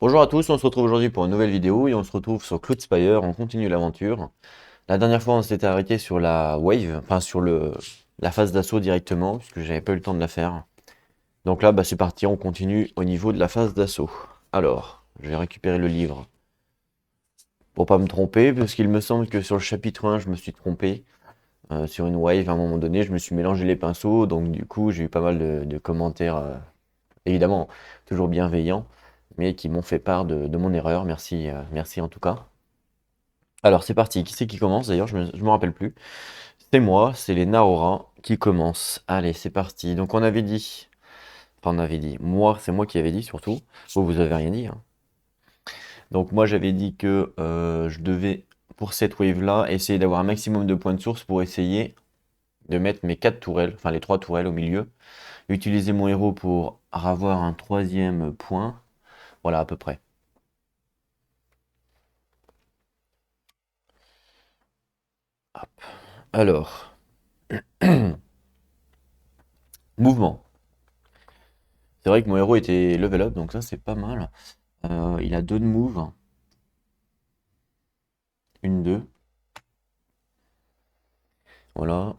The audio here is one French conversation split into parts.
Bonjour à tous, on se retrouve aujourd'hui pour une nouvelle vidéo et on se retrouve sur Cloud Spire, on continue l'aventure. La dernière fois on s'était arrêté sur la wave, enfin sur la phase d'assaut directement, puisque j'avais pas eu le temps de la faire. Donc là c'est parti, on continue au niveau de la phase d'assaut. Alors, je vais récupérer le livre pour pas me tromper, parce qu'il me semble que sur le chapitre 1 je me suis trompé. Sur une wave à un moment donné, je me suis mélangé les pinceaux, donc du coup j'ai eu pas mal de commentaires, évidemment toujours bienveillants, mais qui m'ont fait part de mon erreur. Merci, merci en tout cas. Alors c'est parti, qui c'est qui commence d'ailleurs, je me rappelle plus. C'est moi, c'est les Naora qui commencent. Allez, c'est parti. Donc on avait dit, enfin on avait dit, moi, c'est moi qui avais dit surtout. Vous avez rien dit, hein. Donc moi j'avais dit que je devais, pour cette wave-là, essayer d'avoir un maximum de points de source pour essayer de mettre mes 4 tourelles, enfin les 3 tourelles au milieu. Utiliser mon héros pour avoir un troisième point. Voilà à peu près. Hop. Alors, mouvement. C'est vrai que mon héros était level up, donc ça c'est pas mal. Il a 2 de move. Une, deux. Voilà.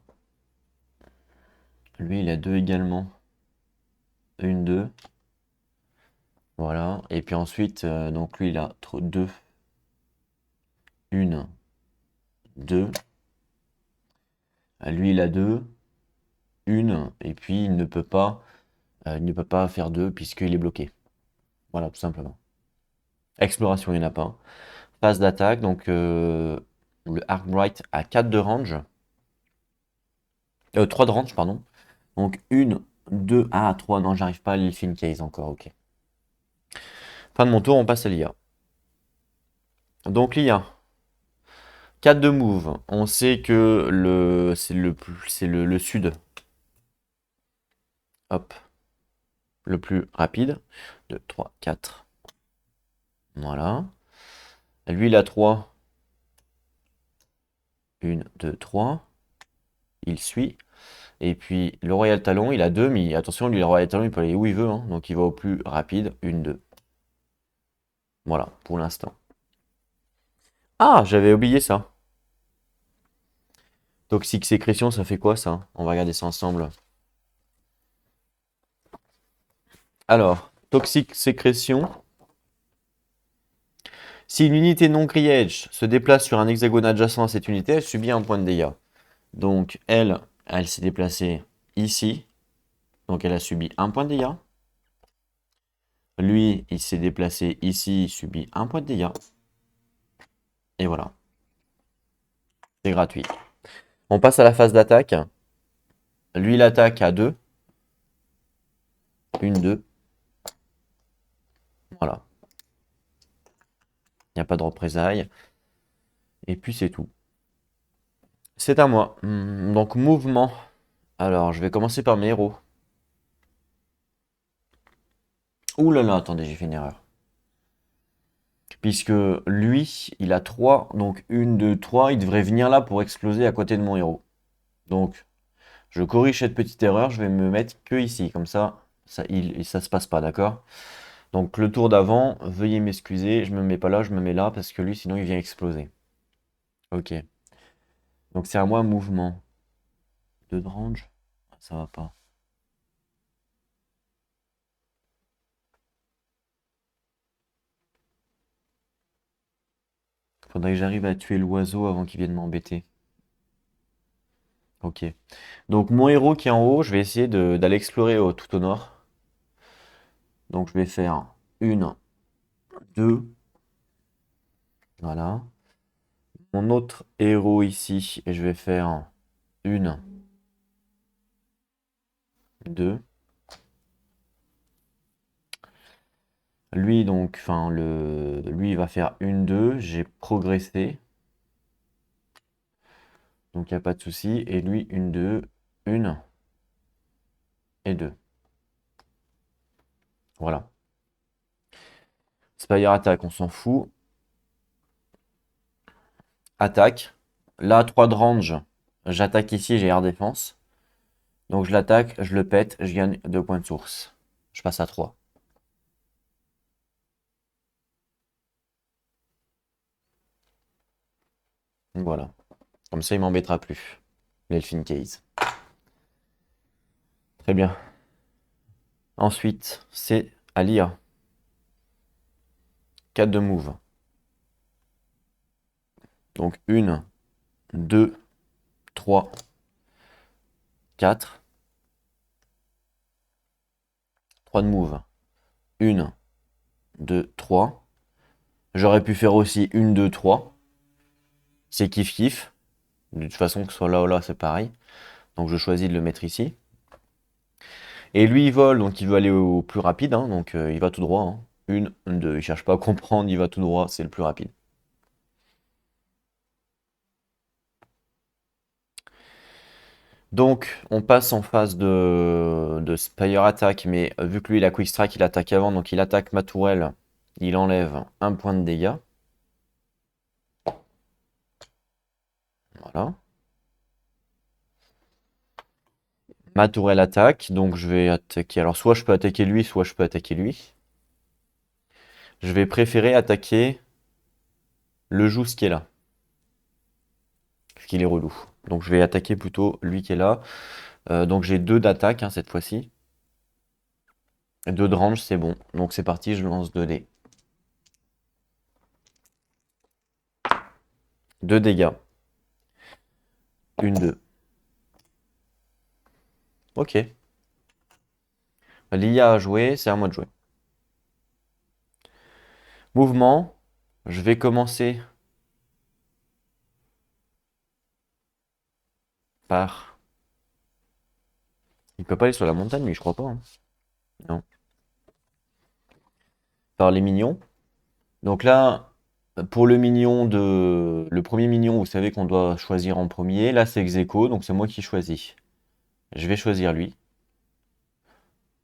Lui, il a 2 également. Une, deux. Voilà. Et puis ensuite, donc lui, il a 2. Une, deux. Lui, il a 2. Une. Et puis, il ne peut pas faire 2 puisqu'il est bloqué. Voilà, tout simplement. Exploration, il n'y en a pas. Phase d'attaque, donc le Arcbright a 4 de range. 3 de range, pardon. Donc une, 2, ah 3, non, j'arrive pas à l'Elfin Case encore, ok. Fin de mon tour, on passe à l'IA. Donc l'IA, 4 de move. On sait que c'est le sud. Hop, le plus rapide. 2, 3, 4. Voilà. Lui, il a 3. 1, 2, 3. Il suit. Et puis le Royal Talon, il a 2, mais attention, lui, le Royal Talon, il peut aller où il veut, hein. Donc il va au plus rapide. 1, 2. Voilà, pour l'instant. Ah, j'avais oublié ça. Toxique sécrétion, ça fait quoi ça? On va regarder ça ensemble. Alors, toxique sécrétion. Si une unité non Edge se déplace sur un hexagone adjacent à cette unité, elle subit un point de dégâts. Donc, elle s'est déplacée ici. Donc, elle a subi un point de dégâts. Lui, il s'est déplacé ici, il subit un point de dégâts. Et voilà. C'est gratuit. On passe à la phase d'attaque. Lui, il attaque à 2. Une, 2. Voilà. Il n'y a pas de représailles. Et puis, c'est tout. C'est à moi. Donc, mouvement. Alors, je vais commencer par mes héros. Ouh là là, attendez, j'ai fait une erreur. Puisque lui, il a 3, donc 1, 2, 3, il devrait venir là pour exploser à côté de mon héros. Donc, je corrige cette petite erreur, je vais me mettre que ici, comme ça se passe pas, d'accord? Donc, le tour d'avant, veuillez m'excuser, je me mets pas là, je me mets là, parce que lui, sinon, il vient exploser. Ok. Donc, c'est à moi, mouvement. 2 de range? Ça va pas. Faudrait que j'arrive à tuer l'oiseau avant qu'il vienne m'embêter. Ok. Donc mon héros qui est en haut, je vais essayer d'aller explorer tout au nord. Donc je vais faire une, deux, voilà. Mon autre héros ici, et je vais faire une, deux. Lui donc, enfin lui il va faire une, deux. J'ai progressé, donc il n'y a pas de souci. Et lui une, deux, une et deux. Voilà. Spire attaque, on s'en fout. Attaque. Là 3 de range. J'attaque ici, j'ai air défense. Donc je l'attaque, je le pète, je gagne 2 points de source. Je passe à 3. Donc voilà. Comme ça, il m'embêtera plus. L'Elfin Case. Très bien. Ensuite, c'est à lire. 4 de move. Donc 1, 2, 3, 4. 3 de move. 1, 2, 3. J'aurais pu faire aussi 1, 2, 3. C'est kiff-kiff. De toute façon, que ce soit là ou là, c'est pareil. Donc je choisis de le mettre ici. Et lui, il vole, donc il veut aller au plus rapide. Hein, donc il va tout droit. Hein. 1, 2. Il cherche pas à comprendre, il va tout droit. C'est le plus rapide. Donc, on passe en phase de Spire Attack, mais vu que lui, il a Quick Strike, il attaque avant, donc il attaque ma tourelle, il enlève un point de dégâts. Voilà. Ma tourelle attaque, donc je vais attaquer. Alors, soit je peux attaquer lui, soit je peux attaquer lui. Je vais préférer attaquer le Jousse qui est là, parce qu'il est relou. Donc, je vais attaquer plutôt lui qui est là. Donc, j'ai 2 d'attaque hein, cette fois-ci. 2 de range, c'est bon. Donc, c'est parti, je lance 2 dés. 2 dégâts. 1, 2. Ok. L'IA a joué, c'est à moi de jouer. Mouvement, je vais commencer par... Il peut pas aller sur la montagne, lui, je crois pas. Hein. Non. Par les minions. Donc là, pour le mignon de... Le premier mignon, vous savez qu'on doit choisir en premier. Là, c'est ex aequo, donc c'est moi qui choisis. Je vais choisir lui.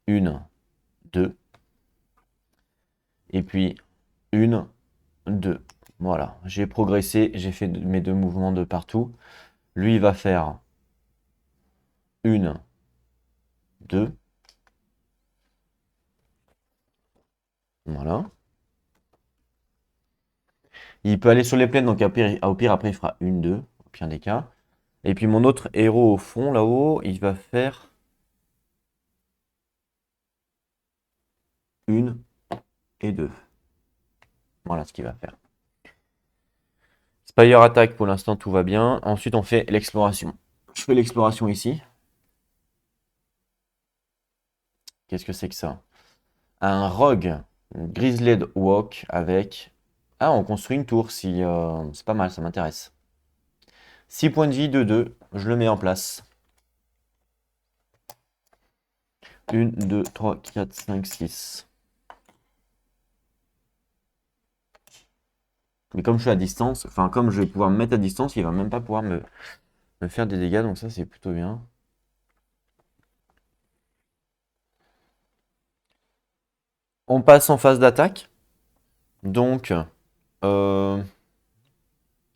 1, 2. Et puis 1, 2. Voilà, j'ai progressé, j'ai fait mes 2 mouvements de partout. Lui, il va faire 1, 2. Voilà. Il peut aller sur les plaines, donc au pire après il fera 1, 2, au pire des cas. Et puis mon autre héros au fond, là-haut, il va faire 1 et 2. Voilà ce qu'il va faire. Spire attack, pour l'instant tout va bien. Ensuite on fait l'exploration. Je fais l'exploration ici. Qu'est-ce que c'est que ça? Un rogue, Grizzled Walk avec... Ah, on construit une tour, si c'est pas mal, ça m'intéresse. 6 points de vie, 2, je le mets en place. 1, 2, 3, 4, 5, 6. Mais comme je suis à distance, enfin comme je vais pouvoir me mettre à distance, il va même pas pouvoir me faire des dégâts, donc ça c'est plutôt bien. On passe en phase d'attaque. Donc,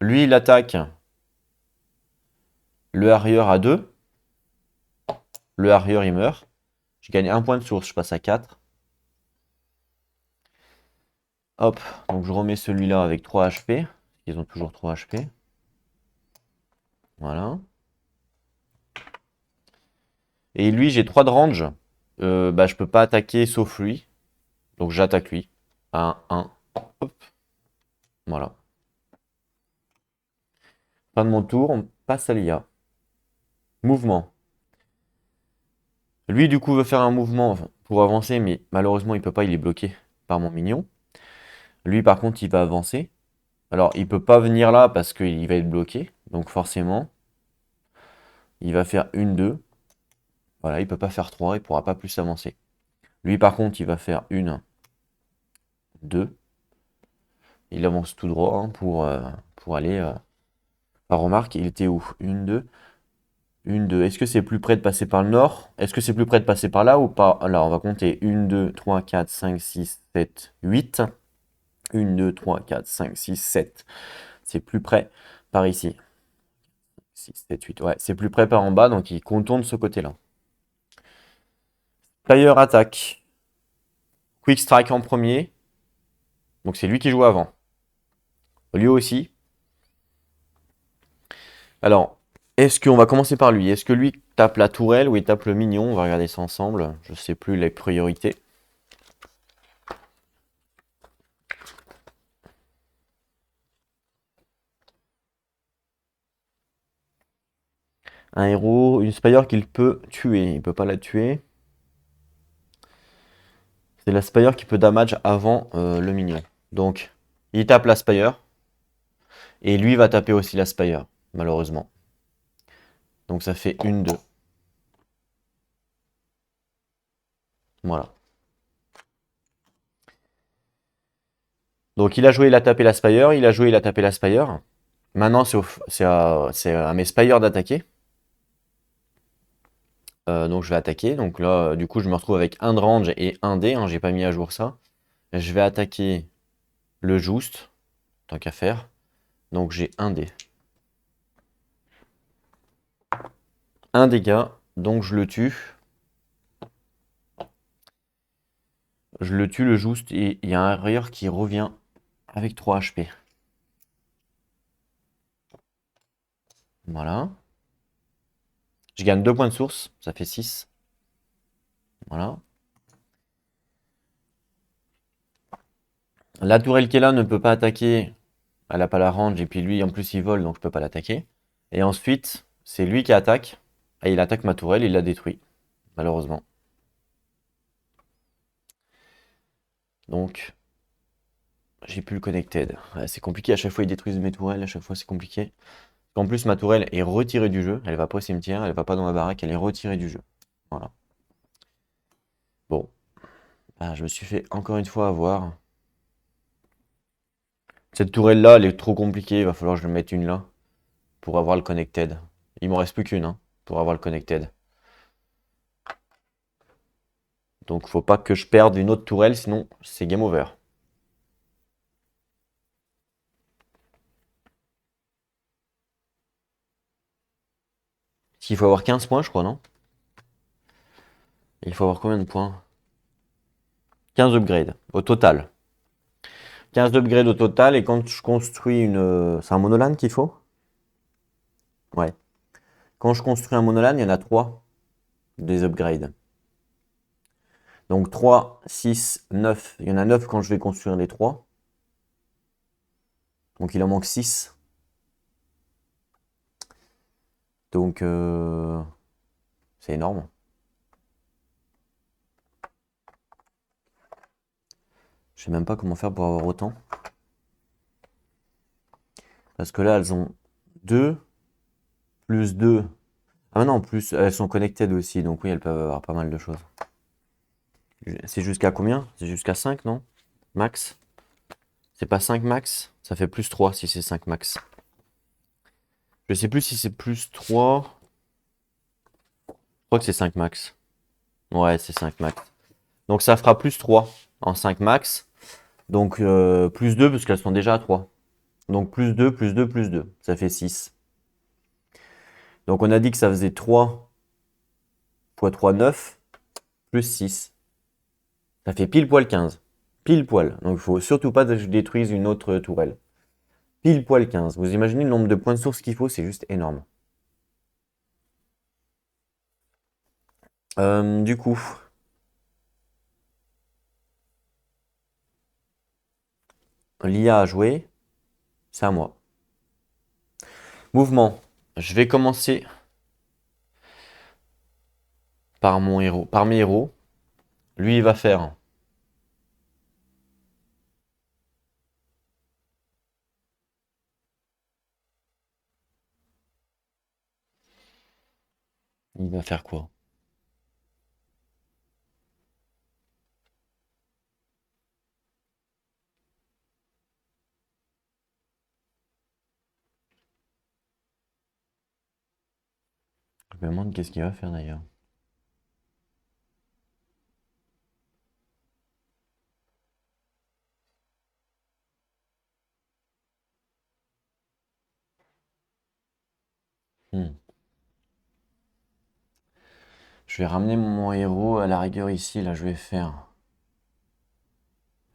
lui il attaque le harrier à 2. Le harrier il meurt. Je gagne 1 point de source, je passe à 4. Hop, donc je remets celui-là avec 3 HP. Ils ont toujours 3 HP. Voilà. Et lui, j'ai 3 de range. Bah, je peux pas attaquer sauf lui. Donc j'attaque lui. 1, 1. Hop. Voilà. Fin de mon tour, on passe à l'IA. Mouvement. Lui, du coup, veut faire un mouvement pour avancer, mais malheureusement, il peut pas, il est bloqué par mon mignon. Lui, par contre, il va avancer. Alors, il peut pas venir là parce qu'il va être bloqué. Donc forcément, il va faire 1, 2. Voilà, il peut pas faire 3, il pourra pas plus avancer. Lui, par contre, il va faire 1, 2. Il avance tout droit hein, pour aller... Enfin, remarque, il était où? 1, 2. 1, 2. Est-ce que c'est plus près de passer par le nord? Est-ce que c'est plus près de passer par là ou pas? Là, on va compter 1, 2, 3, 4, 5, 6, 7, 8. 1, 2, 3, 4, 5, 6, 7. C'est plus près par ici. 6, 7, 8. Ouais, c'est plus près par en bas, donc il contourne ce côté-là. Player attaque. Quick strike en premier. Donc c'est lui qui joue avant. Lui aussi. Alors, est-ce qu'on va commencer par lui? Est-ce que lui tape la tourelle ou il tape le mignon? On va regarder ça ensemble. Je sais plus les priorités. Un héros, une Spire qu'il peut tuer. Il peut pas la tuer. C'est la Spire qui peut damage avant le minion. Donc, il tape la Spire. Et lui va taper aussi la Spire, malheureusement. Donc ça fait une, deux. Voilà. Donc il a joué, il a tapé la Spire. Il a joué, il a tapé la Spire. Maintenant, c'est à mes Spire d'attaquer. Donc je vais attaquer. Donc là, du coup, je me retrouve avec un de range et un dé. Hein, j'ai pas mis à jour ça. Je vais attaquer le Just, tant qu'à faire. Donc j'ai un dé. Un dégât. Donc je le tue. Je le tue le Just et il y a un rire qui revient avec 3 HP. Voilà. Je gagne 2 points de source. Ça fait 6. Voilà. La tourelle qui est là ne peut pas attaquer. Elle n'a pas la range et puis lui en plus il vole donc je peux pas l'attaquer. Et ensuite, c'est lui qui attaque. Et il attaque ma tourelle, il la détruit. Malheureusement. Donc, j'ai plus le connected. Ouais, c'est compliqué, à chaque fois ils détruisent mes tourelles, à chaque fois c'est compliqué. En plus ma tourelle est retirée du jeu. Elle va pas au cimetière, elle va pas dans ma baraque, elle est retirée du jeu. Voilà. Bon. Ah, je me suis fait encore une fois avoir. Cette tourelle là, elle est trop compliquée, il va falloir que je le mette une là. Pour avoir le connected. Il m'en reste plus qu'une, hein, pour avoir le connected. Donc faut pas que je perde une autre tourelle, sinon c'est game over. Il faut avoir 15 points, je crois, non? Il faut avoir combien de points? 15 upgrades au total. 15 upgrades au total, et quand je construis une... C'est un monolan qu'il faut? Ouais. Quand je construis un monolan, il y en a 3 des upgrades. Donc 3, 6, 9. Il y en a 9 quand je vais construire les 3. Donc il en manque 6. Donc c'est énorme. Je sais même pas comment faire pour avoir autant. Parce que là, elles ont 2 plus 2. Ah non, plus elles sont connectées aussi, donc oui, elles peuvent avoir pas mal de choses. C'est jusqu'à combien? C'est jusqu'à 5, non? Max? C'est pas 5 max? Ça fait plus 3 si c'est 5 max. Je sais plus si c'est plus 3. Je crois que c'est 5 max. Ouais, c'est 5 max. Donc ça fera plus 3 en 5 max. Donc plus 2 parce qu'elles sont déjà à 3. Donc plus 2, plus 2, plus 2. Ça fait 6. Donc on a dit que ça faisait 3 fois 3, 9, plus 6. Ça fait pile poil 15. Pile poil. Donc il faut surtout pas que je détruise une autre tourelle. Pile poil 15. Vous imaginez le nombre de points de source qu'il faut, c'est juste énorme. Du coup, l'IA a joué, c'est à moi. Mouvement. Je vais commencer par mon héros, par mes héros. Lui, il va faire. Il va faire quoi? Je me demande qu'est-ce qu'il va faire d'ailleurs. Hmm. Je vais ramener mon héros à la rigueur ici. Là, je vais faire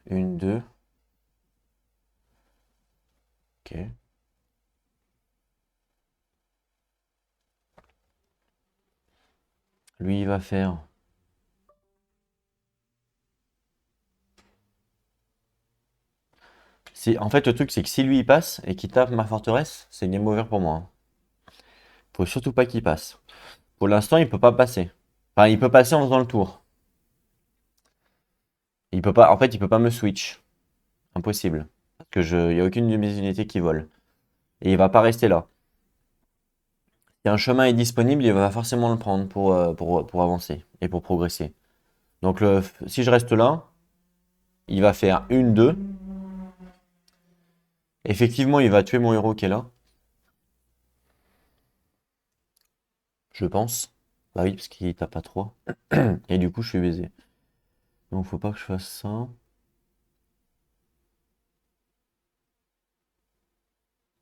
une, deux. Ok. Lui, il va faire... En fait, le truc, c'est que si lui, il passe et qu'il tape ma forteresse, c'est game over pour moi, hein. Faut surtout pas qu'il passe. Pour l'instant, il peut pas passer. Enfin, il peut passer en faisant le tour. Il peut pas... En fait, il peut pas me switch. Impossible. Parce que il y a aucune de mes unités qui vole. Et il va pas rester là. Si un chemin est disponible, il va forcément le prendre pour avancer et pour progresser. Donc si je reste là, il va faire une, deux. Effectivement, il va tuer mon héros qui est là. Je pense. Bah oui, parce qu'il tape à 3. Et du coup, je suis baisé. Donc faut pas que je fasse ça.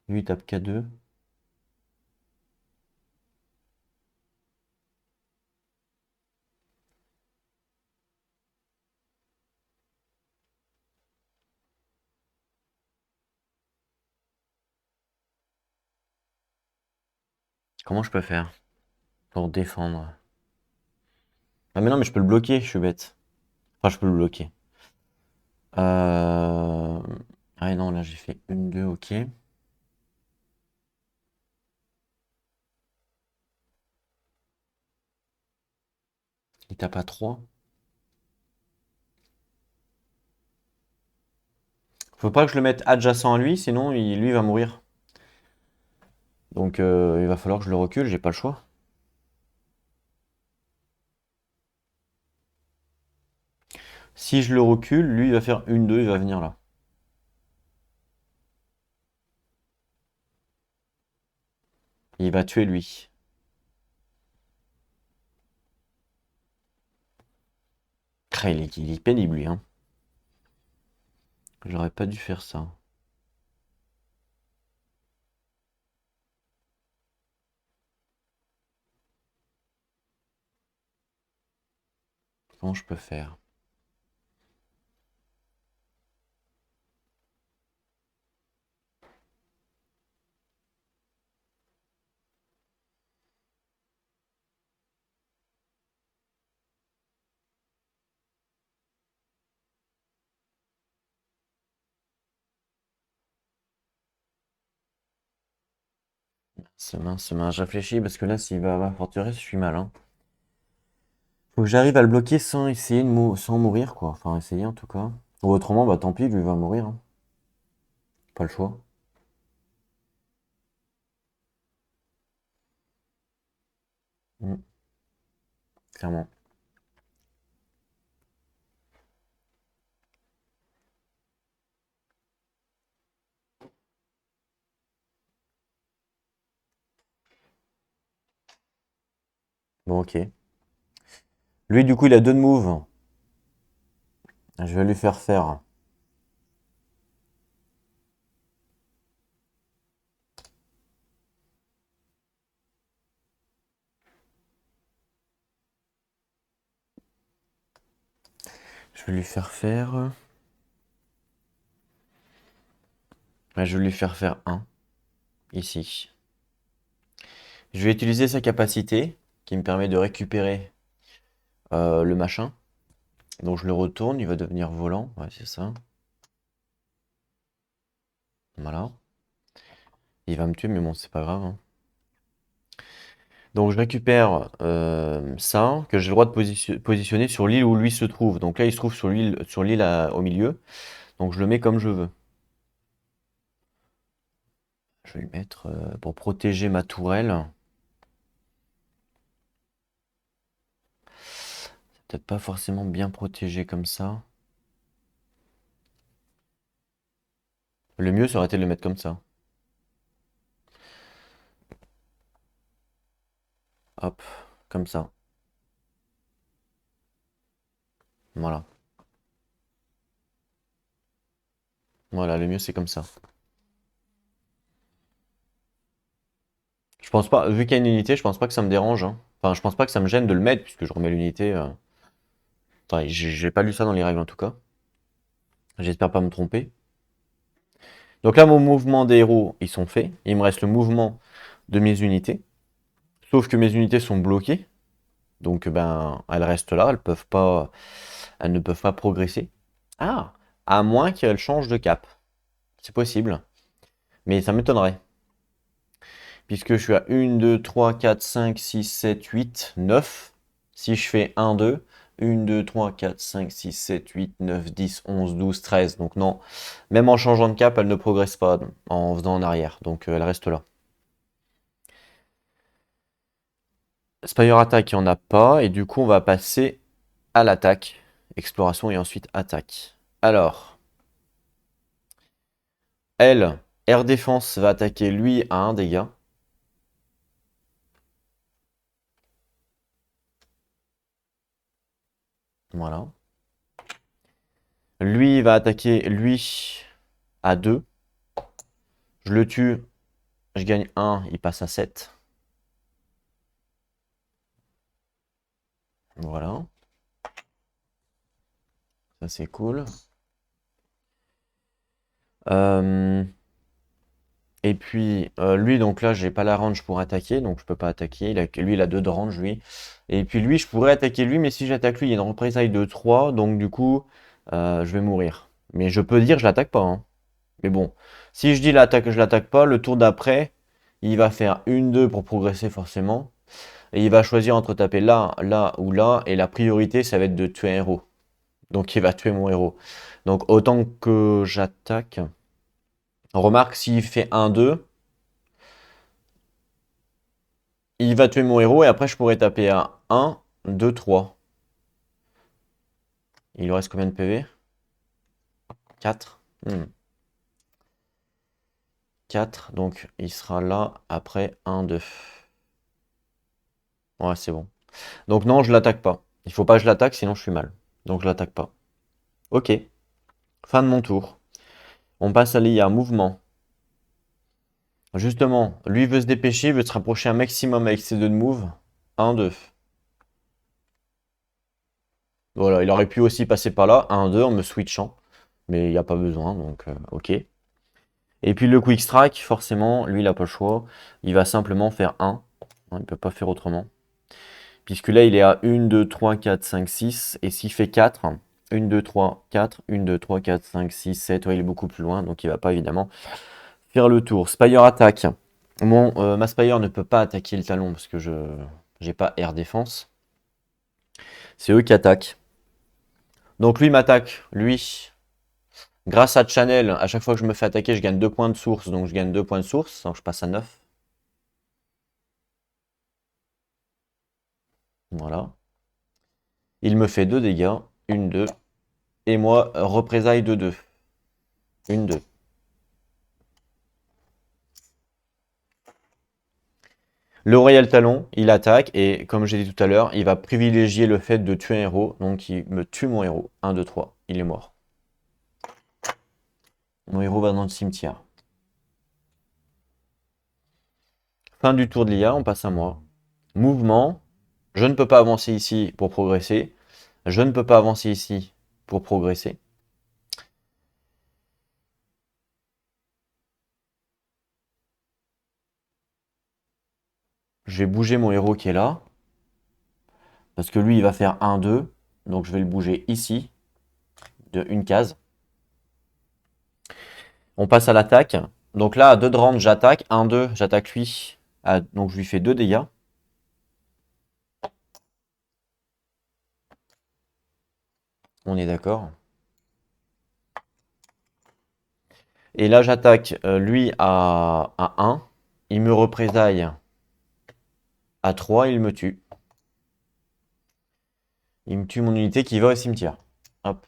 Lui, il tape K2. Comment je peux faire pour défendre? Ah mais non, mais je peux le bloquer, je suis bête. Enfin, je peux le bloquer. Euh... Ah non, là j'ai fait une, deux, ok. Il tape à 3. Faut pas que je le mette adjacent à lui, sinon lui va mourir. Donc il va falloir que je le recule, j'ai pas le choix. Si je le recule, lui il va faire une, deux, il va venir là. Il va tuer lui. Ah, il est pénible lui, hein. J'aurais pas dû faire ça. Comment je peux faire? Mince, mince, je réfléchis parce que là, s'il va avoir forteresse, je suis mal, hein. Faut que j'arrive à le bloquer sans essayer sans mourir, quoi. Enfin, essayer en tout cas. Ou autrement, bah tant pis, lui va mourir, hein. Pas le choix. Mm, clairement. Bon, ok. Lui, du coup, il a deux de move. Je vais lui faire faire. Je vais lui faire faire. Je vais lui faire faire un, ici. Je vais utiliser sa capacité, qui me permet de récupérer le machin. Donc je le retourne, il va devenir volant. Ouais, c'est ça. Voilà. Il va me tuer, mais bon, c'est pas grave, hein. Donc je récupère ça, que j'ai le droit de positionner sur l'île où lui se trouve. Donc là, il se trouve sur l'île au milieu. Donc je le mets comme je veux. Je vais le mettre pour protéger ma tourelle. C'est peut-être pas forcément bien protégé comme ça. Le mieux, ça aurait été de le mettre comme ça. Hop, comme ça. Voilà. Voilà, le mieux, c'est comme ça. Je pense pas, vu qu'il y a une unité, je pense pas que ça me dérange, hein. Enfin, je pense pas que ça me gêne de le mettre, puisque je remets l'unité. Enfin, j'ai pas lu ça dans les règles en tout cas. J'espère pas me tromper. Donc là, mon mouvement des héros, ils sont faits. Il me reste le mouvement de mes unités. Sauf que mes unités sont bloquées. Donc ben elles restent là, elles ne peuvent pas progresser. Ah, à moins qu'elles changent de cap. C'est possible, mais ça m'étonnerait. Puisque je suis à 1, 2, 3, 4, 5, 6, 7, 8, 9. Si je fais 1, 2, 1, 2, 3, 4, 5, 6, 7, 8, 9, 10, 11, 12, 13. Donc non, même en changeant de cap, elle ne progresse pas en faisant en arrière. Donc elle reste là. Spire Attack, il n'y en a pas. Et du coup, on va passer à l'attaque. Exploration et ensuite attaque. Alors, elle, Air Défense va attaquer lui à 1 dégât. Voilà. Lui va attaquer lui à 2. Je le tue, je gagne 1, il passe à 7. Voilà, ça c'est cool. Euh, et puis lui, donc là, j'ai pas la range pour attaquer, donc je peux pas attaquer. Lui, il a 2 de range, lui. Et puis lui, je pourrais attaquer lui, mais si j'attaque lui, il y a une représailles de 3, donc du coup, je vais mourir. Mais je peux dire, je l'attaque pas, hein. Mais bon, si je dis l'attaque, je l'attaque pas, le tour d'après, il va faire 1-2 pour progresser forcément. Et il va choisir entre taper là, là ou là, et la priorité, ça va être de tuer un héros. Donc il va tuer mon héros. Donc autant que j'attaque. Remarque, s'il fait 1-2, il va tuer mon héros et après je pourrais taper à 1, 2, 3. Il lui reste combien de PV? 4. 4, donc il sera là après 1, 2. Ouais, c'est bon. Donc non, je l'attaque pas. Il faut pas que je l'attaque, sinon je suis mal. Donc je l'attaque pas. Ok, fin de mon tour. On passe à l'IA, mouvement. Justement, lui veut se dépêcher, veut se rapprocher un maximum avec ses 2 de move. 1, 2. Voilà, il aurait pu aussi passer par là, 1-2 en me switchant, mais il n'y a pas besoin, donc ok. Et puis le quick strike, forcément, lui il n'a pas le choix, il va simplement faire 1, il ne peut pas faire autrement. Puisque là il est à 1, 2, 3, 4, 5, 6, et s'il fait 4, 1, 2, 3, 4, 1, 2, 3, 4, 5, 6, 7, ouais, il est beaucoup plus loin, donc il ne va pas évidemment faire le tour. Spire attaque. Bon, ma Spire ne peut pas attaquer le talon parce que je n'ai pas air défense. C'est eux qui attaquent. Donc lui m'attaque, lui. Grâce à Channel, à chaque fois que je me fais attaquer, je gagne 2 points de source. Donc je gagne 2 points de source. Donc je passe à 9. Voilà. Il me fait 2 dégâts. 1, 2. Et moi, représailles de 2. 1, 2. Le Royal Talon, il attaque. Et comme j'ai dit tout à l'heure, il va privilégier le fait de tuer un héros. Donc il me tue mon héros. 1, 2, 3. Il est mort. Mon héros va dans le cimetière. Fin du tour de l'IA, on passe à moi. Mouvement. Je ne peux pas avancer ici pour progresser. Je ne peux pas avancer ici pour progresser. Je vais bouger mon héros qui est là. Parce que lui, il va faire 1, 2. Donc je vais le bouger ici, de une case. On passe à l'attaque. Donc là, à 2 de range, j'attaque. 1, 2, j'attaque lui. Donc je lui fais 2 dégâts. On est d'accord. Et là, j'attaque lui à 1. Il me représaille à 3. Il me tue. Il me tue mon unité qui va au cimetière. Hop.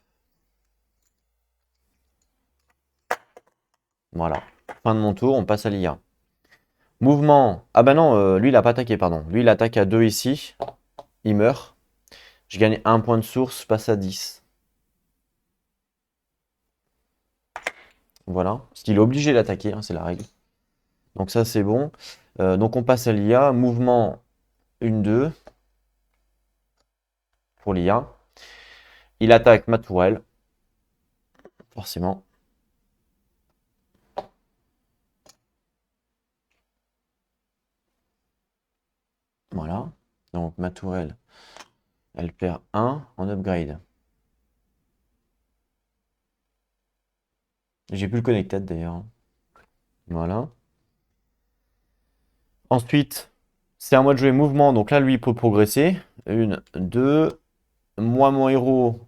Voilà. Fin de mon tour, on passe à l'IA. Mouvement. Ah bah non, lui il a pas attaqué, pardon. Lui il attaque à 2 ici. Il meurt. Je gagne 1 point de source, je passe à 10. Voilà. Parce qu'il est obligé d'attaquer, hein, c'est la règle. Donc ça c'est bon. Donc on passe à l'IA. Mouvement 1-2 pour l'IA. Il attaque ma tourelle. Forcément. Voilà. Donc ma tourelle. Elle perd 1 en upgrade. J'ai plus le connected d'ailleurs. Voilà. Ensuite, c'est à moi de jouer mouvement. Donc là, lui, il peut progresser. 1, 2. Moi, mon héros,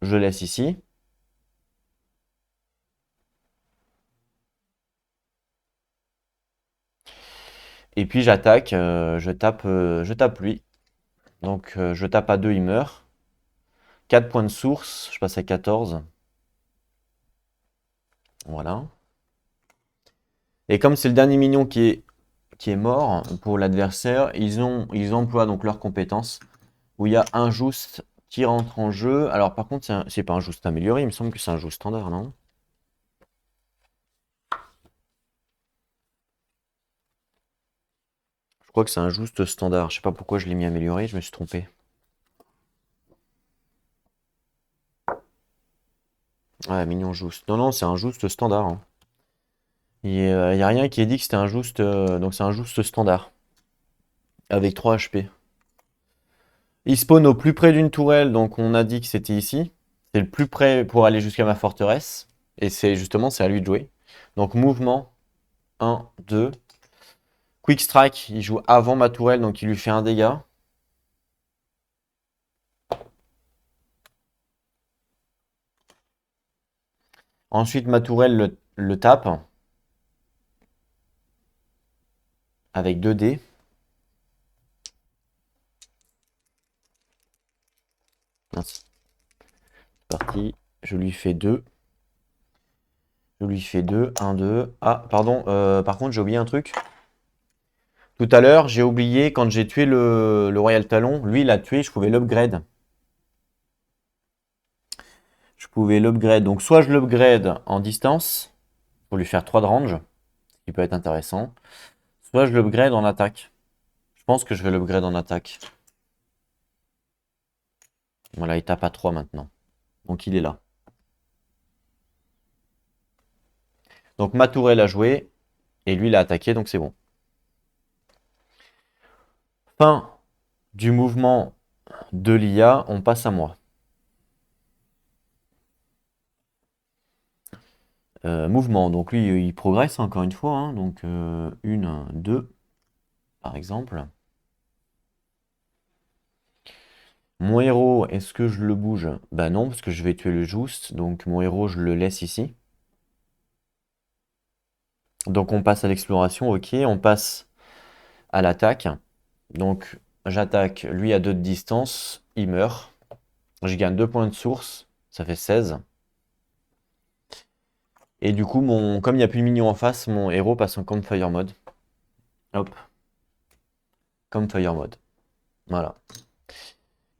je laisse ici. Et puis j'attaque, je tape lui. Donc je tape à 2, il meurt. 4 points de source, je passe à 14. Voilà. Et comme c'est le dernier minion qui est mort pour l'adversaire, ils emploient donc leurs compétences où il y a un juste qui rentre en jeu. Alors par contre, c'est pas un juste amélioré, il me semble que c'est un juste standard, non? Je crois que c'est un juste standard. Je sais pas pourquoi je l'ai mis amélioré, je me suis trompé. Ouais, mignon juste. Non, non, c'est un juste standard, hein. Il n'y a rien qui est dit que c'était un juste. Donc c'est un juste standard. Avec 3 HP. Il spawn au plus près d'une tourelle, donc on a dit que c'était ici. C'est le plus près pour aller jusqu'à ma forteresse. Et c'est justement, c'est à lui de jouer. Donc mouvement, 1, 2. Quick Strike, il joue avant ma tourelle, donc il lui fait un dégât. Ensuite, ma tourelle le tape. Avec 2 dés. Merci. Parti. Je lui fais 2. Je lui fais 2. 1, 2. Ah, pardon. Par contre, j'ai oublié un truc. Tout à l'heure, j'ai oublié, quand j'ai tué le Royal Talon, lui, il a tué, je pouvais l'upgrade. Je pouvais l'upgrade. Donc, soit je l'upgrade en distance, pour lui faire 3 de range, ce qui peut être intéressant. Soit je l'upgrade en attaque. Je pense que je vais l'upgrade en attaque. Voilà, il tape à 3 maintenant. Donc, il est là. Donc, ma tourelle a joué, et lui, il a attaqué, donc c'est bon. Fin du mouvement de l'IA, on passe à moi. Mouvement, donc lui, il progresse encore une fois, hein. Donc 1, 2, par exemple. Mon héros, est-ce que je le bouge? Bah non, parce que je vais tuer le juste, donc mon héros, je le laisse ici. Donc on passe à l'exploration, ok, on passe à l'attaque. Donc j'attaque, lui à 2 de distance, il meurt. Je gagne 2 points de source, ça fait 16. Et du coup, comme il n'y a plus de minions en face, mon héros passe en Campfire mode. Hop, Campfire mode. Voilà.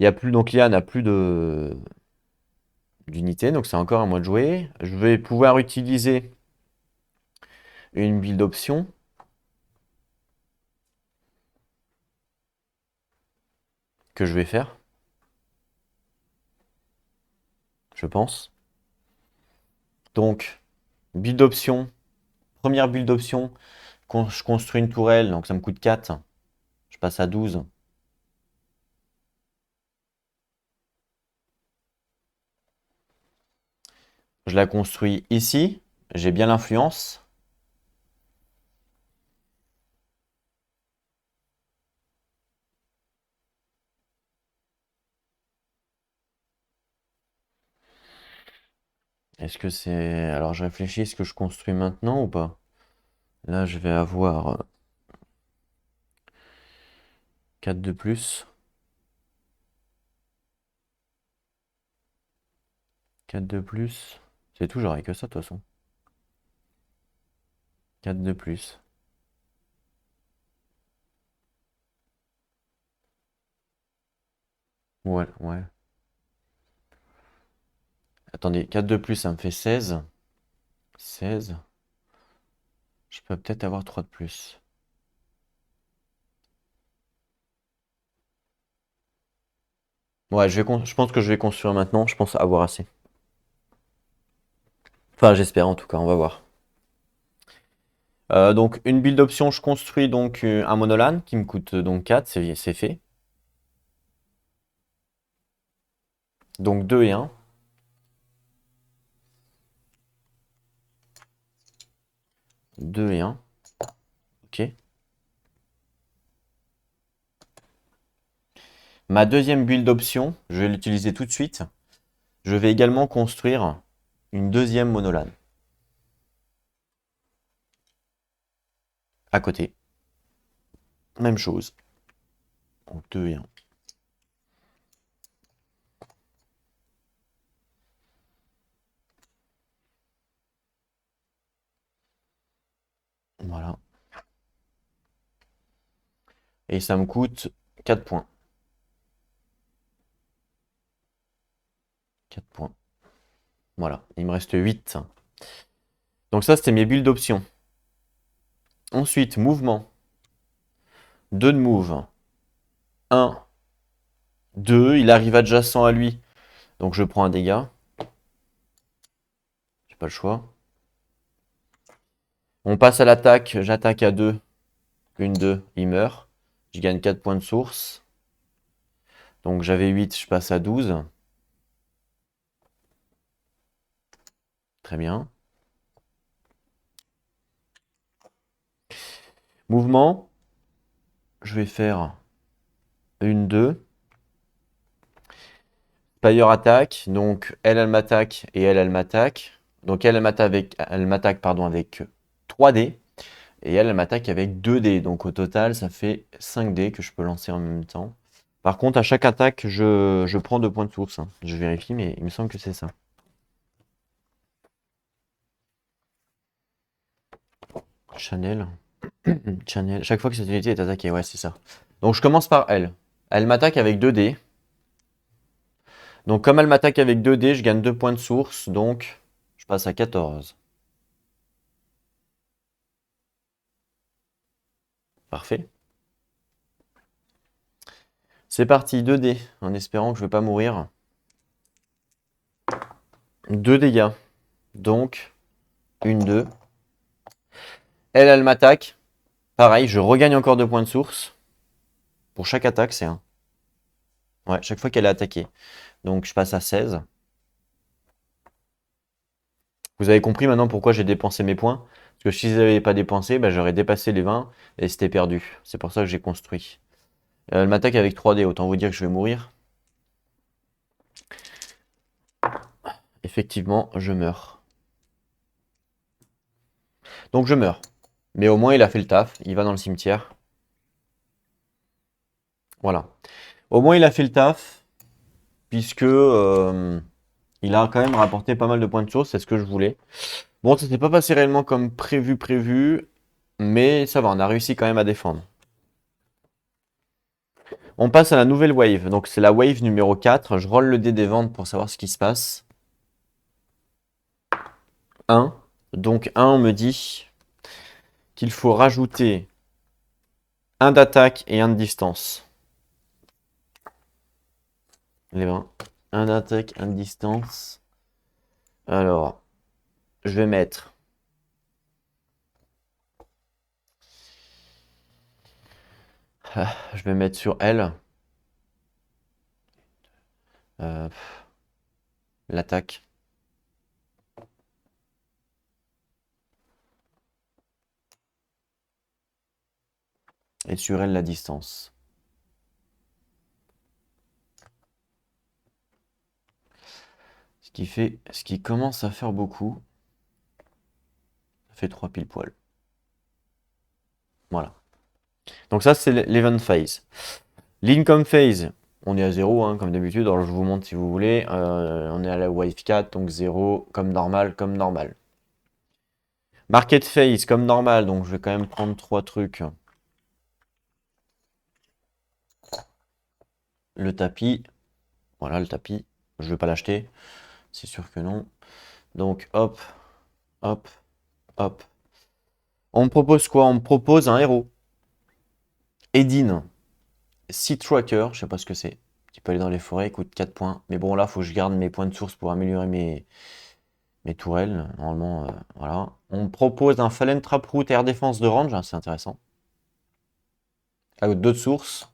Il y a plus, donc l'IA n'a plus d'unité, donc c'est encore à moi de jouer. Je vais pouvoir utiliser une build option. Que je vais faire, je pense. Donc, build option. Première build option, je construis une tourelle, donc ça me coûte 4. Je passe à 12. Je la construis ici. J'ai bien l'influence. Est-ce que c'est... Alors je réfléchis, est-ce que je construis maintenant ou pas? Là, je vais avoir 4 de plus. 4 de plus. C'est tout, j'aurai que ça de toute façon. 4 de plus. Ouais, ouais. Attendez, 4 de plus, ça me fait 16. 16. Je peux peut-être avoir 3 de plus. Ouais, je pense que je vais construire maintenant. Je pense avoir assez. Enfin, j'espère en tout cas, on va voir. Donc, une build option, je construis donc un monolan qui me coûte donc 4, c'est fait. Donc 2 et 1. 2 et 1. Ok. Ma deuxième build option, je vais l'utiliser tout de suite. Je vais également construire une deuxième monolane. À côté. Même chose. Donc 2 et 1. Voilà. Et ça me coûte 4 points. 4 points. Voilà. Il me reste 8. Donc ça, c'était mes builds d'options. Ensuite, mouvement. 2 de move. 1, 2. Il arrive adjacent à lui. Donc je prends un dégât. J'ai pas le choix. On passe à l'attaque. J'attaque à 2. 1, 2. Il meurt. Je gagne 4 points de source. Donc j'avais 8. Je passe à 12. Très bien. Mouvement. Je vais faire 1, 2. Spire attaque. Donc elle m'attaque et elle m'attaque. Donc elle m'attaque pardon, avec 3 dés. Et elle m'attaque avec 2 dés. Donc au total, ça fait 5 dés que je peux lancer en même temps. Par contre, à chaque attaque, je prends 2 points de source. Hein. Je vérifie, mais il me semble que c'est ça. Chanel. Chanel. Chaque fois que cette unité est attaquée, ouais, c'est ça. Donc je commence par elle. Elle m'attaque avec 2 dés. Donc comme elle m'attaque avec 2 dés, je gagne 2 points de source. Donc je passe à 14. Parfait. C'est parti, 2 dés, en espérant que je ne vais pas mourir. 2 dégâts. Donc, 1, 2. Elle m'attaque. Pareil, je regagne encore 2 points de source. Pour chaque attaque, c'est 1. Ouais, chaque fois qu'elle est attaquée. Donc, je passe à 16. Vous avez compris maintenant pourquoi j'ai dépensé mes points. Parce que si je les avais pas dépensés, bah, j'aurais dépassé les 20 et c'était perdu. C'est pour ça que j'ai construit. Elle m'attaque avec 3 dés, autant vous dire que je vais mourir. Effectivement, je meurs. Donc je meurs. Mais au moins, il a fait le taf. Il va dans le cimetière. Voilà. Au moins, il a fait le taf. Puisque il a quand même rapporté pas mal de points de source. C'est ce que je voulais. Bon, ça s'est pas passé réellement comme prévu. Mais ça va, on a réussi quand même à défendre. On passe à la nouvelle wave. Donc c'est la wave numéro 4. Je roll le dé des ventes pour savoir ce qui se passe. 1. Donc 1, on me dit qu'il faut rajouter un d'attaque et un de distance. Les 20. Un d'attaque, un de distance. Alors, je vais mettre... Je vais mettre sur elle. Euh, L'attaque. Et sur elle, la distance. Ce qui commence à faire beaucoup. Ça fait 3 pile poil. Voilà. Donc ça, c'est l'event phase. L'income phase, on est à 0, hein, comme d'habitude. Alors je vous montre si vous voulez. On est à la wave 4, donc 0, comme normal, comme normal. Market phase, comme normal. Donc je vais quand même prendre 3 trucs. Le tapis. Voilà, le tapis. Je ne vais pas l'acheter. C'est sûr que non. Donc hop, hop, hop. On me propose quoi? On me propose un héros. Edine. Sea Tracker, je sais pas ce que c'est. Qui peut aller dans les forêts, coûte 4 points. Mais bon, là, faut que je garde mes points de source pour améliorer mes tourelles. Normalement, voilà. On me propose un Fallen Taproot Air Défense de range, hein, c'est intéressant. Avec d'autres sources.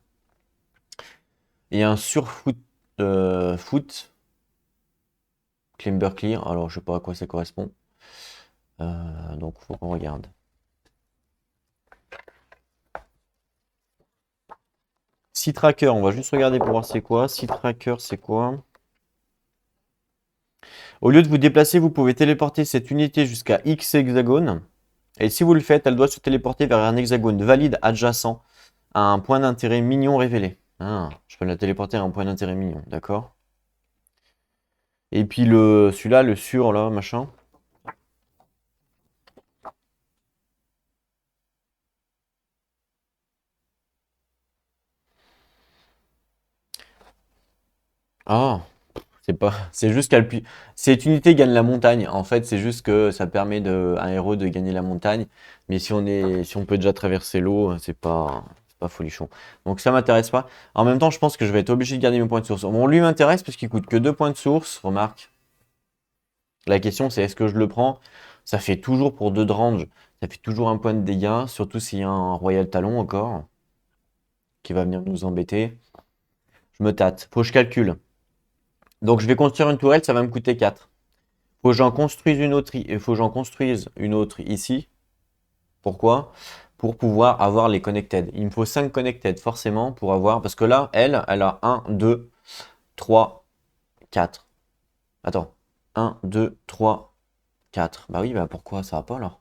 Et un Surfoot foot Climber Clear, alors je sais pas à quoi ça correspond. Donc faut qu'on regarde. Sea Tracker, on va juste regarder pour voir c'est quoi. Sea Tracker, c'est quoi? Au lieu de vous déplacer, vous pouvez téléporter cette unité jusqu'à X hexagones. Et si vous le faites, elle doit se téléporter vers un hexagone valide adjacent à un point d'intérêt mignon révélé. Ah, je peux la téléporter à un point d'intérêt mignon, d'accord. Et puis celui-là, le sur là, machin. Ah, c'est pas, c'est juste cette unité gagne la montagne. En fait, c'est juste que ça permet à un héros de gagner la montagne. Mais si on peut déjà traverser l'eau, c'est pas folichon. Donc ça m'intéresse pas. En même temps, je pense que je vais être obligé de garder mes points de source. Bon, lui m'intéresse parce qu'il coûte que 2 points de source. Remarque. La question, c'est est-ce que je le prends? Ça fait toujours pour 2 de range. Ça fait toujours un point de dégâts. Surtout s'il y a un Royal Talon encore qui va venir nous embêter. Je me tâte. Faut que je calcule. Donc je vais construire une tourelle, ça va me coûter 4. Faut que j'en construise une autre, faut que j'en construise une autre ici. Pourquoi? Pour pouvoir avoir les connected. Il me faut 5 connected forcément pour avoir. Parce que là, elle a 1, 2, 3, 4. Attends. 1, 2, 3, 4. Bah oui, bah pourquoi ça va pas alors?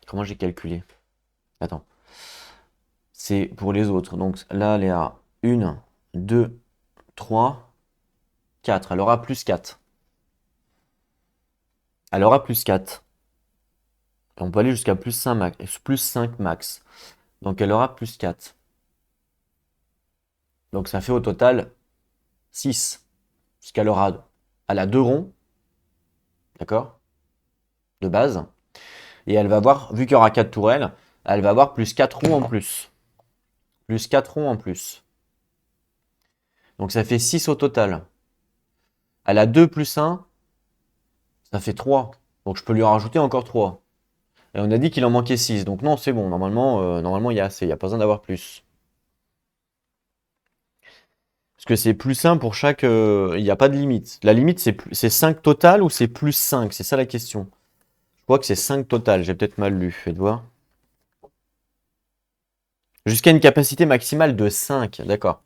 Comment j'ai calculé? Attends. C'est pour les autres. Donc là, elle est à 1, 2, 3, 4. Elle aura plus 4. Elle aura plus 4. On peut aller jusqu'à plus 5 max. Plus 5 max. Donc elle aura plus 4. Donc ça fait au total 6. Puisqu'elle aura, elle a 2 ronds. D'accord? De base. Et elle va avoir, vu qu'il y aura 4 tourelles, elle va avoir plus 4 ronds en plus. Plus 4 ronds en plus. Donc ça fait 6 au total. Elle a 2 plus 1. Ça fait 3. Donc je peux lui en rajouter encore 3. Et on a dit qu'il en manquait 6. Donc non, c'est bon. Normalement, il y a assez. Il n'y a pas besoin d'avoir plus. Parce que c'est plus 1 pour chaque. Il n'y a pas de limite. La limite, c'est 5 total ou c'est plus 5? C'est ça la question. Je crois que c'est 5 total. J'ai peut-être mal lu. Faites voir. Jusqu'à une capacité maximale de 5. D'accord.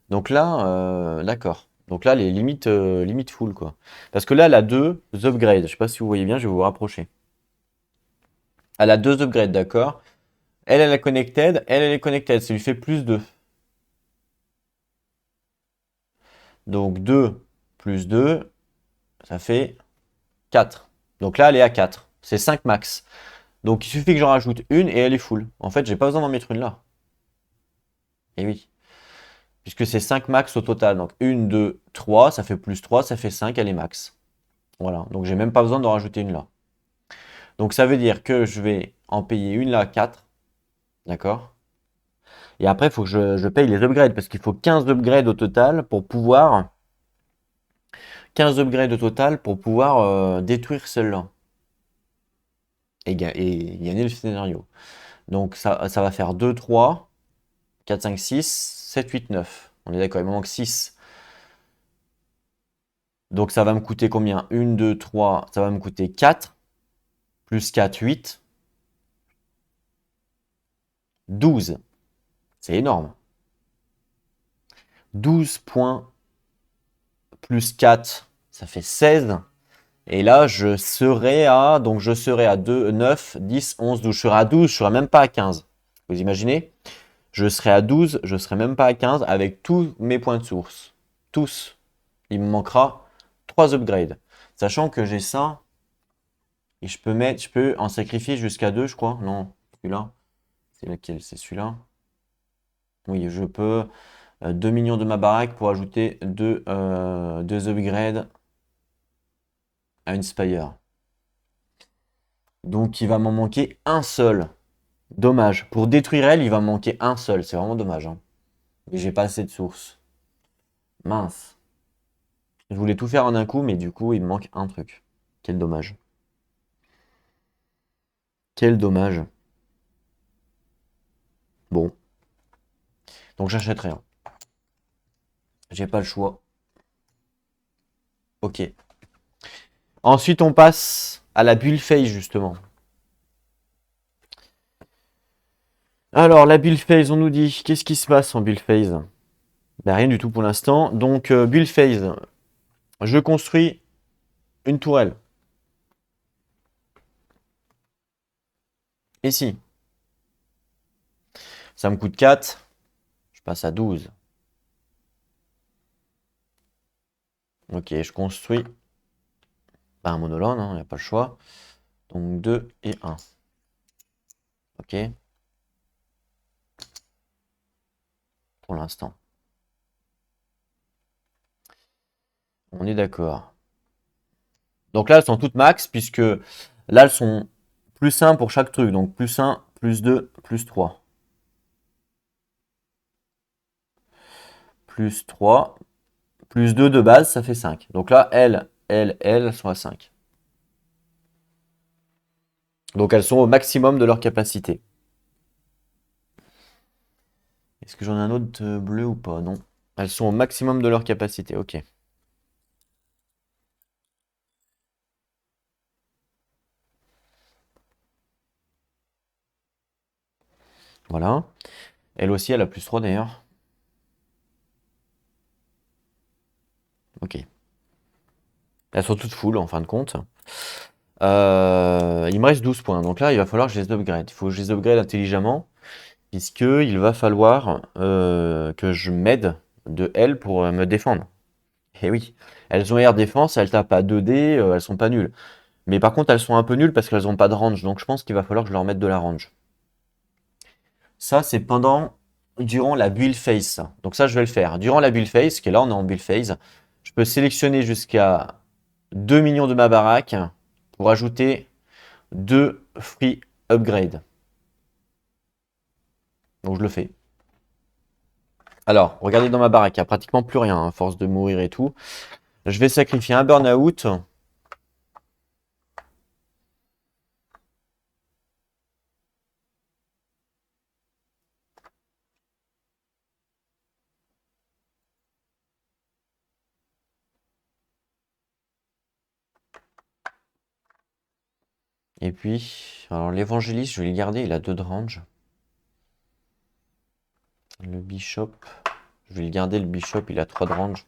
Donc là, d'accord. Donc là, les limites, limites full, quoi. Parce que là, elle a 2 upgrades. Je sais pas si vous voyez bien, je vais vous rapprocher. Elle a 2 upgrades, d'accord. Elle est connected. Elle est connected. Ça lui fait plus 2. Donc 2 plus 2, ça fait 4. Donc là, elle est à 4. C'est 5 max. Donc il suffit que j'en rajoute une et elle est full. En fait, j'ai pas besoin d'en mettre une là. Et oui. Puisque c'est 5 max au total. Donc 1, 2, 3, ça fait plus 3, ça fait 5, elle est max. Voilà. Donc j'ai même pas besoin d'en rajouter une là. Donc ça veut dire que je vais en payer une là, 4. D'accord? Et après, il faut que je paye les upgrades. Parce qu'il faut 15 upgrades au total pour pouvoir. 15 upgrades au total pour pouvoir détruire celle-là. Et gagner le scénario. Donc ça va faire 2, 3, 4, 5, 6, 7, 8, 9. On est d'accord, il me manque 6. Donc ça va me coûter combien? 1, 2, 3, ça va me coûter 4. Plus 4, 8. 12. C'est énorme. 12 points plus 4, ça fait 16. Et là, je serai à 2, 9, 10, 11, 12. Je serai à 12, je serai même pas à 15. Vous imaginez? Je serai à 12, je serai même pas à 15 avec tous mes points de source. Tous. Il me manquera 3 upgrades. Sachant que j'ai ça. Et je peux en sacrifier jusqu'à 2, je crois. Non, celui-là. C'est lequel? C'est celui-là. Oui, je peux 2 millions de ma baraque pour ajouter 2 upgrades à une Spire. Donc il va m'en manquer un seul. Dommage. Pour détruire elle, il va me manquer un seul. C'est vraiment dommage. Hein. Et j'ai pas assez de sources. Mince. Je voulais tout faire en un coup, mais du coup, il me manque un truc. Quel dommage. Quel dommage. Bon. Donc j'achète rien. J'ai pas le choix. Ok. Ensuite, on passe à la build phase, justement. Alors, la build phase, on nous dit, qu'est-ce qui se passe en build phase? Ben, rien du tout pour l'instant. Donc, build phase, je construis une tourelle. Ici, ça me coûte 4. Je passe à 12. Ok, je construis un monoland, il n'y a pas le choix. Donc 2 et 1. Ok, pour l'instant. On est d'accord. Donc là, elles sont toutes max, puisque là, elles sont plus 1 pour chaque truc. Donc plus 1, plus 2, plus 3. Plus 3, plus 2 de base, ça fait 5. Donc là, elles sont à 5. Donc elles sont au maximum de leur capacité. Est-ce que j'en ai un autre bleu ou pas? Non. Elles sont au maximum de leur capacité. Ok. Voilà. Elle aussi, elle a plus 3 d'ailleurs. Ok. Elles sont toutes full en fin de compte. Il me reste 12 points. Donc là, il va falloir que je les upgrade. Il faut que je les upgrade intelligemment. Puisqu'il va falloir que je m'aide de elles pour me défendre. Et oui, elles ont air défense, elles tapent à 2D, elles sont pas nulles. Mais par contre, elles sont un peu nulles parce qu'elles ont pas de range, donc je pense qu'il va falloir que je leur mette de la range. Ça, c'est durant la build phase, ça. Donc ça, je vais le faire. Durant la build phase, qui est là, on est en build phase, je peux sélectionner jusqu'à 2 millions de ma baraque pour ajouter 2 free upgrade. Donc je le fais. Alors, regardez dans ma baraque, il n'y a pratiquement plus rien, hein, à force de mourir et tout. Je vais sacrifier un burn-out. Et puis, alors l'évangéliste, je vais le garder, il a 2 de range. Le bishop, je vais le garder, le bishop, il a 3 de range.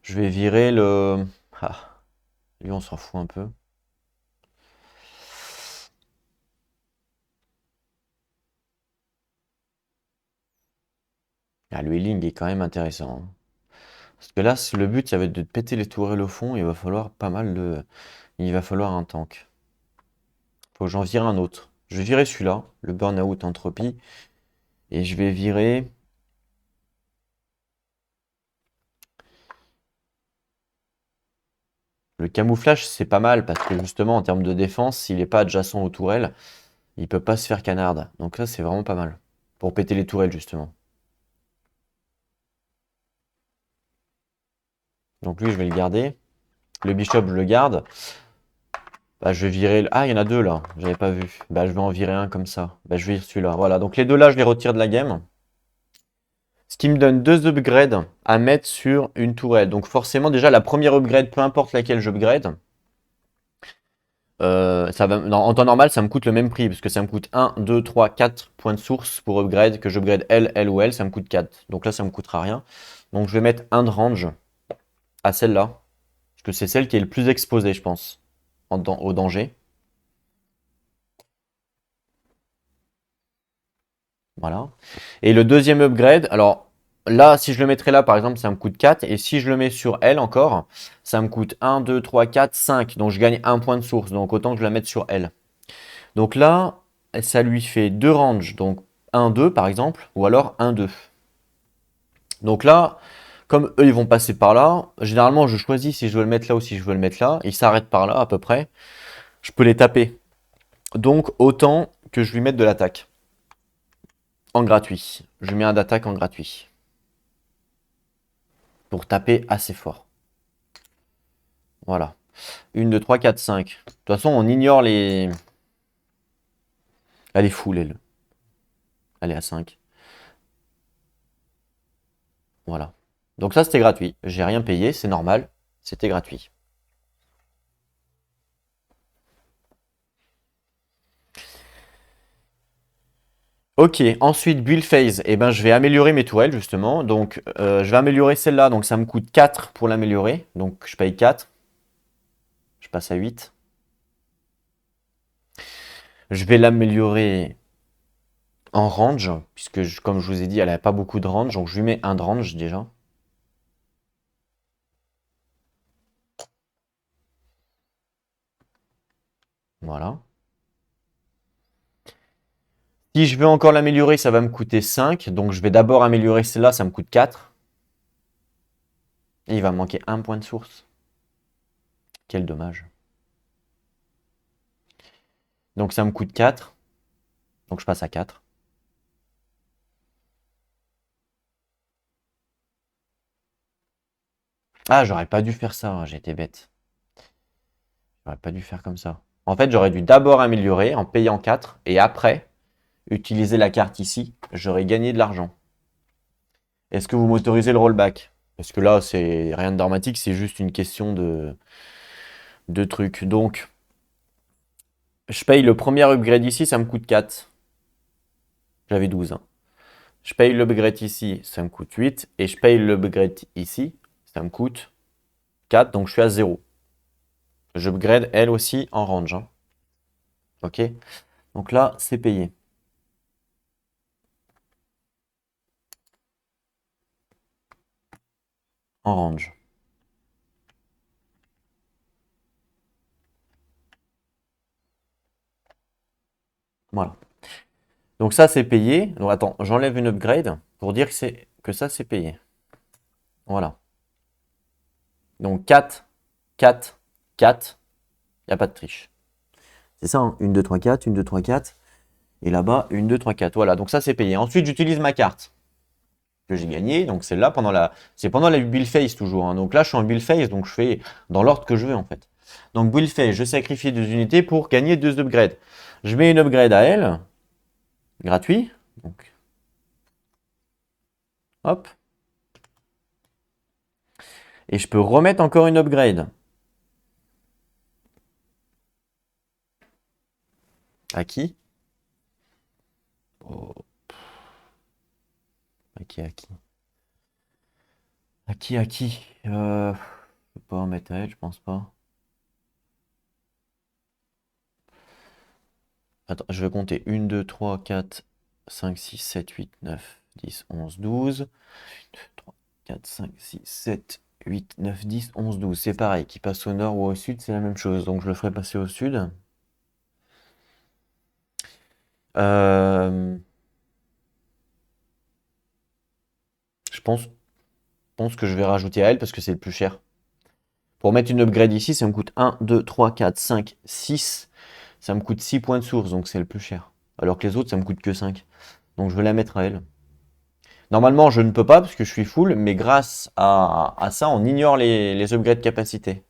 Je vais virer le... Ah, lui, on s'en fout un peu. Ah, le healing est quand même intéressant, hein. Parce que là, le but, ça va être de péter les tourelles au fond. Il va falloir pas mal de... Il va falloir un tank. Faut que j'en vire un autre. Je vais virer celui-là, le burn-out entropie. Et je vais virer... Le camouflage, c'est pas mal parce que justement, en termes de défense, s'il n'est pas adjacent aux tourelles, il peut pas se faire canard. Donc là, c'est vraiment pas mal. Pour péter les tourelles, justement. Donc lui, je vais le garder. Le bishop, je le garde. Bah, je vais virer... Ah, il y en a deux là. J'avais pas vu. Bah, je vais en virer un comme ça. Bah, je vais virer celui-là. Voilà. Donc les deux là, je les retire de la game. Ce qui me donne 2 upgrades à mettre sur une tourelle. Donc forcément, déjà, la première upgrade, peu importe laquelle j'upgrade, en temps normal, ça me coûte le même prix, parce que ça me coûte 1, 2, 3, 4 points de source pour upgrade, que j'upgrade L ou L, ça me coûte 4. Donc là, ça me coûtera rien. Donc je vais mettre un de range à celle-là, parce que c'est celle qui est le plus exposée, je pense, au danger. Voilà. Et le deuxième upgrade, alors là, si je le mettrais là, par exemple, ça me coûte 4. Et si je le mets sur L encore, ça me coûte 1, 2, 3, 4, 5. Donc je gagne un point de source. Donc autant que je la mette sur L. Donc là, ça lui fait 2 ranges. Donc 1, 2 par exemple. Ou alors 1, 2. Donc là, comme eux, ils vont passer par là, généralement, je choisis si je veux le mettre là ou si je veux le mettre là. Ils s'arrêtent par là à peu près. Je peux les taper. Donc autant que je lui mette de l'attaque. En gratuit. Je lui mets un d'attaque en gratuit. Pour taper assez fort. Voilà. 1, 2, 3, 4, 5. De toute façon, on ignore les... Elle est full, elle. Elle est à 5. Voilà. Donc ça, c'était gratuit. J'ai rien payé, c'est normal. C'était gratuit. Ok, ensuite, build phase. Eh ben, je vais améliorer mes tourelles, justement. Donc, je vais améliorer celle-là. Donc, ça me coûte 4 pour l'améliorer. Donc, je paye 4. Je passe à 8. Je vais l'améliorer en range, puisque, comme je vous ai dit, elle n'a pas beaucoup de range. Donc, je lui mets un de range, déjà. Voilà. Si je veux encore l'améliorer, ça va me coûter 5. Donc, je vais d'abord améliorer celle-là. Ça me coûte 4. Et il va me manquer un point de source. Quel dommage. Donc, ça me coûte 4. Donc, je passe à 4. Ah, j'aurais pas dû faire ça. J'ai été bête. J'aurais pas dû faire comme ça. En fait, j'aurais dû d'abord améliorer en payant 4 et après utiliser la carte ici. J'aurais gagné de l'argent. Est-ce que vous m'autorisez le rollback? Parce que là, c'est rien de dramatique, c'est juste une question de trucs. Donc, je paye le premier upgrade ici, ça me coûte 4. J'avais 12, hein. Je paye l'upgrade ici, ça me coûte 8. Et je paye l'upgrade ici, ça me coûte 4. Donc, je suis à 0. J'upgrade elle aussi en range, hein. Ok? Donc là, c'est payé. En range. Voilà. Donc ça, c'est payé. Donc attends, j'enlève une upgrade pour dire que ça, c'est payé. Voilà. Donc 4, 4, 4. Il n'y a pas de triche. C'est ça, hein. 1, 2, 3, 4, 1, 2, 3, 4. Et là-bas, 1, 2, 3, 4. Voilà, donc ça, c'est payé. Ensuite, j'utilise ma carte que j'ai gagnée. Donc celle-là, c'est pendant la build phase toujours, hein. Donc là, je suis en build phase, donc je fais dans l'ordre que je veux en fait. Donc build phase, je sacrifie 2 unités pour gagner 2 upgrades. Je mets une upgrade à elle, gratuit. Donc, hop. Et je peux remettre encore une upgrade. À qui? Oh, à qui, à qui? À qui, à qui? Je peux pas en mettre à elle, je pense pas. Attends, je vais compter. 1, 2, 3, 4, 5, 6, 7, 8, 9, 10, 11, 12. 3, 4, 5, 6, 7, 8, 9, 10, 11, 12. C'est pareil, qui passe au nord ou au sud, c'est la même chose. Donc je le ferai passer au sud. Euh, je pense que je vais rajouter à elle parce que c'est le plus cher. Pour mettre une upgrade ici, ça me coûte 1, 2, 3, 4, 5, 6. Ça me coûte 6 points de source, donc c'est le plus cher. Alors que les autres, ça me coûte que 5. Donc je vais la mettre à elle. Normalement, je ne peux pas parce que je suis full, mais grâce à ça, on ignore les upgrades capacité.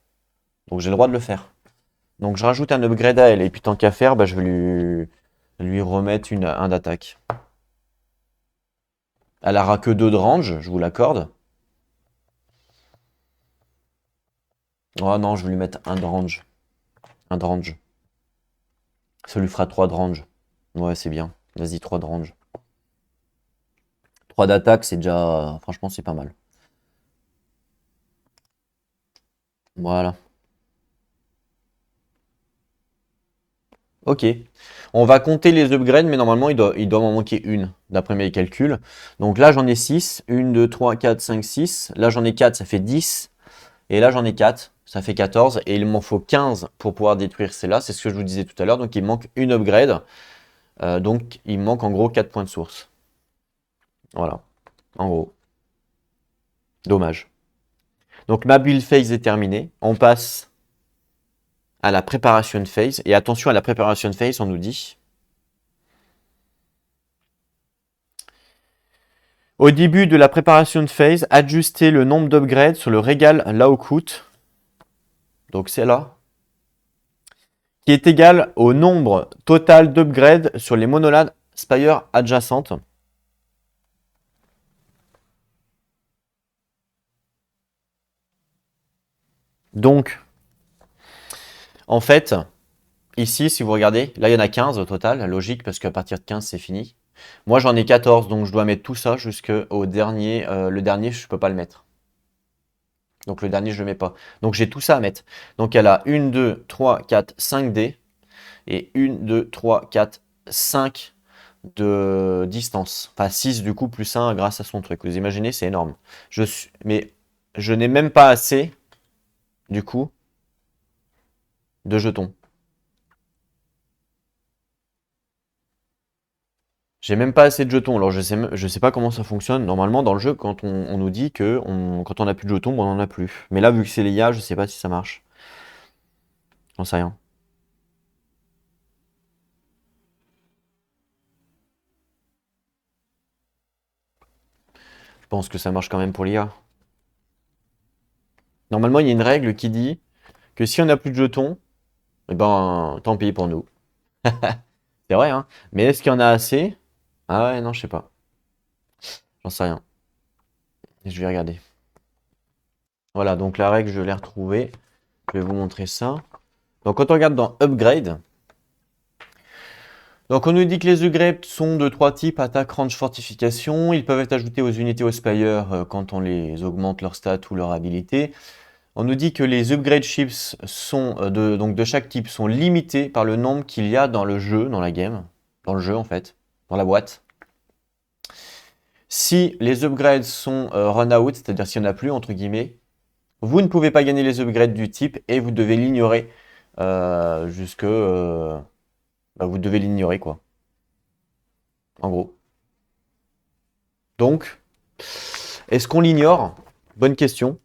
Donc j'ai le droit de le faire. Donc je rajoute un upgrade à elle, et puis tant qu'à faire, bah, je vais lui remettre un d'attaque. Elle aura que 2 de range, je vous l'accorde. Oh non, je vais lui mettre un de range. Un de range. Ça lui fera 3 de range. Ouais, c'est bien. Vas-y, 3 de range. 3 d'attaque, c'est déjà... Franchement, c'est pas mal. Voilà. Ok. On va compter les upgrades, mais normalement, il doit m'en manquer une, d'après mes calculs. Donc là, j'en ai 6. 1, 2, 3, 4, 5, 6. Là, j'en ai 4, ça fait 10. Et là, j'en ai 4, ça fait 14. Et il m'en faut 15 pour pouvoir détruire celle-là. C'est ce que je vous disais tout à l'heure. Donc, il me manque une upgrade. Donc, il me manque en gros 4 points de source. Voilà. En gros. Dommage. Donc, ma build phase est terminée. On passe à la préparation phase. Et attention à la préparation phase, on nous dit... Au début de la préparation phase, ajustez le nombre d'upgrades sur le régal Laocoot. Donc, c'est là. Qui est égal au nombre total d'upgrades sur les monolades Spire adjacentes. Donc, en fait, ici, si vous regardez, là, il y en a 15 au total, logique, parce qu'à partir de 15, c'est fini. Moi, j'en ai 14, donc je dois mettre tout ça jusqu'au dernier. Le dernier, je peux pas le mettre. Donc le dernier, je le mets pas. Donc j'ai tout ça à mettre. Donc elle a 1, 2, 3, 4, 5 dés. Et 1, 2, 3, 4, 5 de distance. Enfin 6 du coup, plus 1 grâce à son truc. Vous imaginez, c'est énorme. Mais je n'ai même pas assez, du coup, de jetons. J'ai même pas assez de jetons. Alors je sais pas comment ça fonctionne. Normalement, dans le jeu, quand on nous dit que quand on a plus de jetons, on en a plus. Mais là, vu que c'est les IA, je sais pas si ça marche. J'en sais rien. Je pense que ça marche quand même pour l'IA. Normalement, il y a une règle qui dit que si on n'a plus de jetons, eh ben, tant pis pour nous. C'est vrai, hein. Mais est-ce qu'il y en a assez? Ah ouais, non, je sais pas. J'en sais rien. Je vais regarder. Voilà, donc la règle, je l'ai retrouvée. Je vais vous montrer ça. Donc quand on regarde dans Upgrade, donc on nous dit que les upgrades sont de trois types, attaque, range, fortification. Ils peuvent être ajoutés aux unités au Spire quand on les augmente leur stats ou leur habilité. On nous dit que les upgrade chips sont donc de chaque type sont limités par le nombre qu'il y a dans le jeu, dans la game, dans le jeu en fait, dans la boîte. Si les upgrades sont run out, c'est-à-dire s'il n'y en a plus entre guillemets, vous ne pouvez pas gagner les upgrades du type et vous devez l'ignorer jusque vous devez l'ignorer quoi, en gros. Donc, est-ce qu'on l'ignore? Bonne question.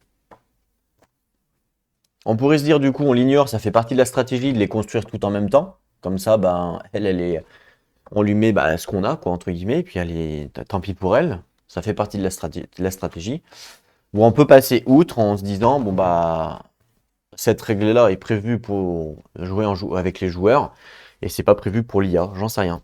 On pourrait se dire du coup on l'ignore, ça fait partie de la stratégie de les construire tout en même temps. Comme ça, ben elle est on lui met ce qu'on a, quoi, entre guillemets, et puis elle est, tant pis pour elle, ça fait partie de la stratégie. Ou on peut passer outre en se disant, bon bah, cette règle-là est prévue pour jouer avec les joueurs, et c'est pas prévu pour l'IA, j'en sais rien.